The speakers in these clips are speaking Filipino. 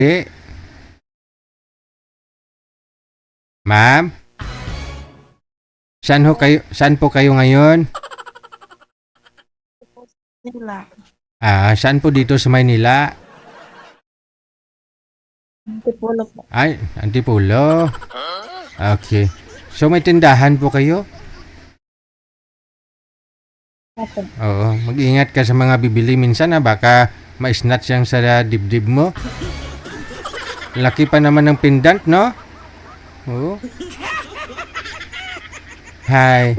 Eh, ma'am, saan po kayo ngayon? Nila. Saan po dito sa Maynila? Antipolo po. Ay, Antipulo. Okay. So may tindahan po kayo? Opo. Oo, mag-ingat ka sa mga bibili minsan baka ma-snatch yang sa dibdib mo. Laki pa naman ng pendant, no? Oo. Hi.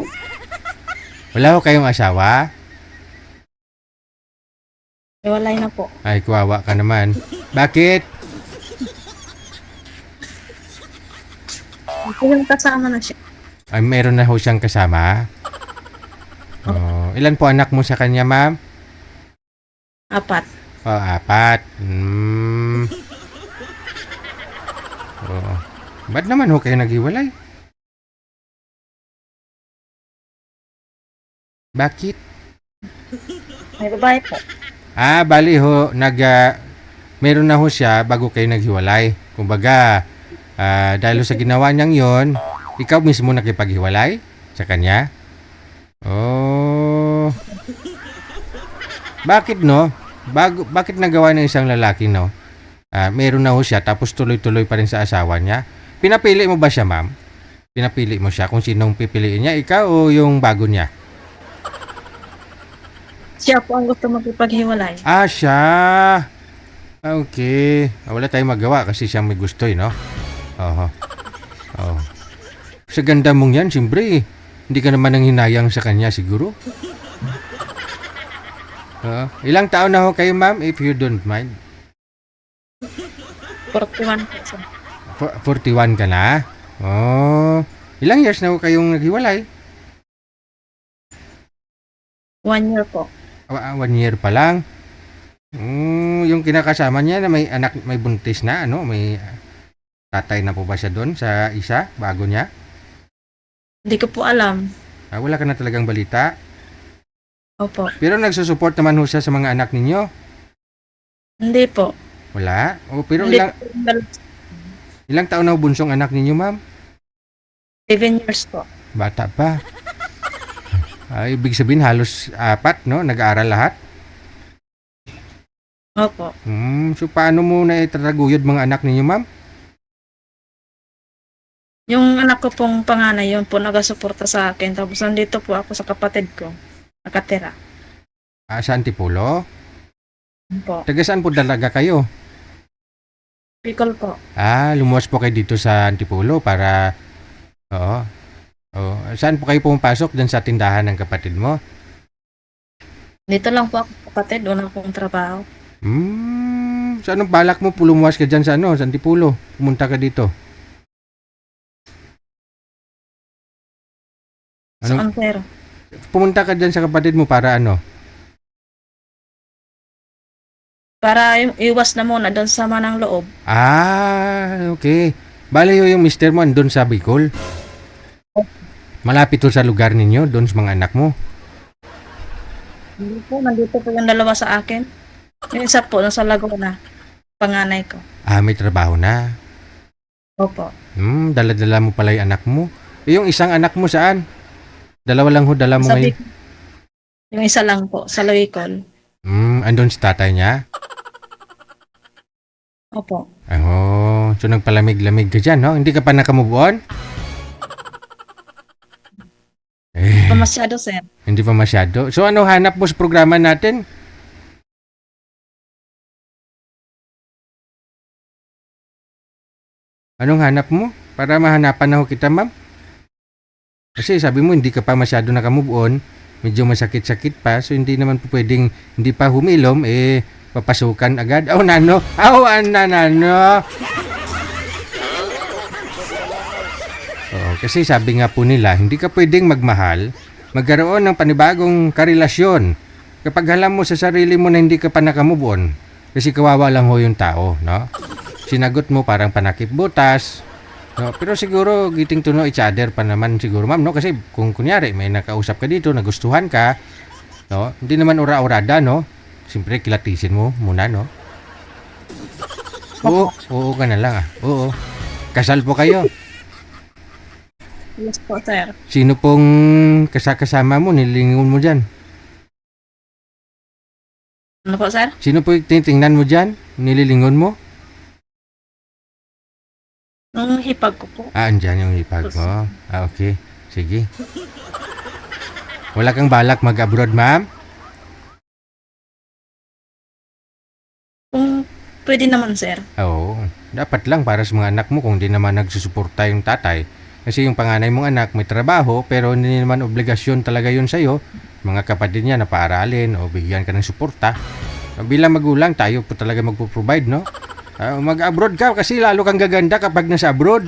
Wala ko kayong asawa? Iwalay na po. Ay, kuwawa ka naman. Bakit? Yung kasama na siya. Ay, meron na ho siyang kasama? Oh, ilan po anak mo sa kanya, ma'am? 4. Oh, 4. Oh. Ba't naman ho kayo naghiwalay? Bakit? May babae po. Bali ho, meron na ho siya bago kayo naghiwalay. Kumbaga, dahil sa ginawa niyang yon, ikaw mismo nakipaghiwalay sa kanya? Oh. Bakit no? Bakit nagawa ng isang lalaki no? Meron na ho siya tapos tuloy-tuloy pa rin sa asawa niya. Pinapili mo ba siya, ma'am? Pinapili mo siya kung sinong pipiliin niya, ikaw o yung bago niya? Siya po ang gusto magpipaghiwalay. Siya. Okay. Wala tayong magawa kasi siya may gusto no? Oo. Oh. Sa ganda mong yan, siyempre, hindi ka naman nang hinayang sa kanya siguro. Ilang taon na ho kayo, ma'am, if you don't mind? 41 po siya. 41 ka na? Oh. Ilang years na ho kayong naghiwalay? 1 year po. 1 year pa lang. Yung kinakasama niya na may anak, may buntis na, ano? May tatay na po ba siya doon sa isa, bago niya? Hindi ko po alam. Wala ka na talagang balita? Opo. Pero nagsusupport naman ho siya sa mga anak ninyo? Hindi po. Wala? Pero Hindi ilang, po. ilang taon na ho bunsong anak ninyo, ma'am? 7 years po. Bata pa. Ibig sabihin halos 4, no? Nag-aaral lahat? Opo. So paano mo na itataguyod mga anak ninyo, ma'am? Yung anak ko pong panganay, yun po nagasuporta sa akin. Tapos nandito po ako sa kapatid ko. Nakatira. Sa Antipolo? Po. Taga saan po talaga kayo? Bicol po. Lumuwas po kayo dito sa Antipolo para... Oo. Saan po kayo pumapasok dyan sa tindahan ng kapatid mo? Dito lang po ako kapatid. Wala pong trabaho. So anong balak mo? Lumuwas ka dyan sa sa Antipolo? Pumunta ka dito? Sa Antero. Pumunta ka dyan sa kapatid mo para ano? Para iwas na muna doon sa manang loob. Okay. Bale yung mister mo andun sa Bicol? Malapit to sa lugar ninyo, doon sa mga anak mo? Hindi po, nandito po yung dalawa sa akin. Yung isa po, nasa Laguna. Panganay ko. May trabaho na. Opo. Dala-dala mo pala yung anak mo. Yung isang anak mo saan? Dalawa lang ho, dala mo Sa ngayon? Yung isa lang po, sa Loicol. Andun si tatay niya? Opo. So nagpalamig-lamig ka dyan, no? Hindi ka pa nakamove on? Pa masyado, sir. Hindi pa masyado. So ano hanap mo sa programa natin? Anong hanap mo? Para mahanapan na ho kita, ma'am. Kasi sabi mo hindi ka pa masyado nakamove on. Medyo masakit-sakit pa. So hindi naman po pwedeng hindi pa humilom. Papasukan agad. Nano. Nano. Kasi sabi nga po nila, hindi ka pwedeng magmahal, magkaroon ng panibagong karelasyon kapag alam mo sa sarili mo na hindi ka pa nakamove on. Kasi kawawa lang ho yung tao, no? Sinagot mo parang panakip butas, no? Pero siguro getting to know each other pa naman siguro, ma'am, no? Kasi kung kunyari may nakausap ka dito, nagustuhan ka, no? Hindi naman ura-urada, no? Siyempre kilatisin mo muna, no? Oo, oo ka na lang Oo. Kasal po kayo. Yes po, sir. Sino pong kasama mo, nilingon mo dyan? Ano po, sir? Sino po yung titingnan mo dyan? Nililingon mo? Nung hipag ko po. Andyan yung ipag mo. Okay. Sige. Wala kang balak mag-abroad, ma'am? Kung pwede naman, sir. Oo. Dapat lang para sa mga anak mo kung di naman nagsusuporta yung tatay. Kasi yung panganay mong anak may trabaho pero hindi naman obligasyon talaga yun sa'yo. Mga kapatid niya na paaralin o bigyan ka ng suporta. Bilang magulang, tayo po talaga magpo-provide, no? Mag-abroad ka kasi lalo kang gaganda kapag nasa abroad.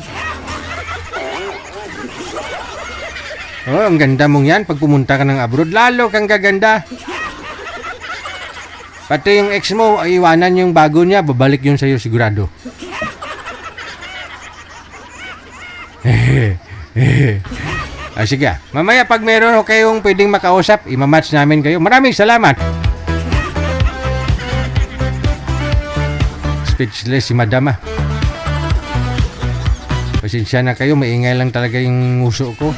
Oh, ang ganda mong yan. Pag pumunta ka ng abroad, lalo kang gaganda. Pati yung ex mo, iwanan yung bago niya, babalik yun sa'yo sigurado. Sige. Mamaya pag meron kayong pwedeng makausap, imamatch namin kayo. Maraming salamat. Speechless si madam Pasensya na kayo, maingay lang talaga yung nguso ko.